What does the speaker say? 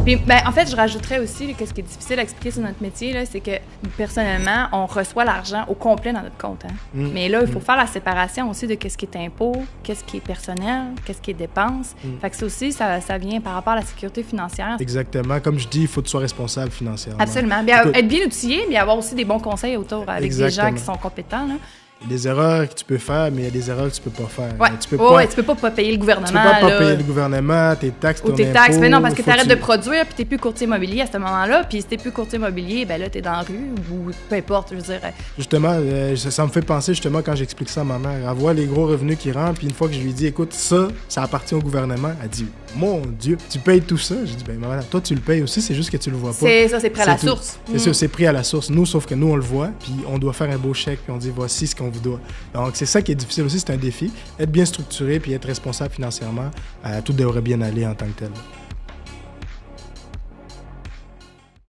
Puis, en fait, je rajouterais aussi, là, que ce qui est difficile à expliquer sur notre métier, là, c'est que, personnellement, on reçoit l'argent au complet dans notre compte. Hein. Mais là, il faut faire la séparation aussi de qu'est-ce qui est impôt, qu'est-ce qui est personnel, qu'est-ce qui est dépenses. Fait que ça aussi, ça vient par rapport à la sécurité financière. Exactement. Comme je dis, il faut que tu sois responsable financièrement. Absolument. Bien, être bien outillé, mais avoir aussi des bons conseils autour avec des gens qui sont compétents. Là. Il y a des erreurs que tu peux faire, mais il y a des erreurs que tu peux pas faire. Ouais. Tu peux pas payer le gouvernement. Tu peux pas payer le gouvernement, tes taxes, ton impôt. Ou tes taxes, mais non, parce que tu arrêtes de produire, puis t'es plus courtier immobilier à ce moment-là, puis si t'es plus courtier immobilier, ben là, t'es dans la rue, ou peu importe, je veux dire. Justement, ça me fait penser, justement, quand j'explique ça à ma mère, elle voit les gros revenus qui rentrent, puis une fois que je lui dis, écoute, ça appartient au gouvernement, elle dit, mon Dieu, tu payes tout ça? J'ai dit, ben maman, toi, tu le payes aussi, c'est juste que tu le vois pas. C'est ça, c'est pris à la source. C'est ça, c'est pris à la source. Nous, sauf que nous, on le voit, puis on doit faire un beau chèque, puis on dit, voici ce qu'on vous doit. Donc, c'est ça qui est difficile aussi, c'est un défi. Être bien structuré puis être responsable financièrement, tout devrait bien aller en tant que tel.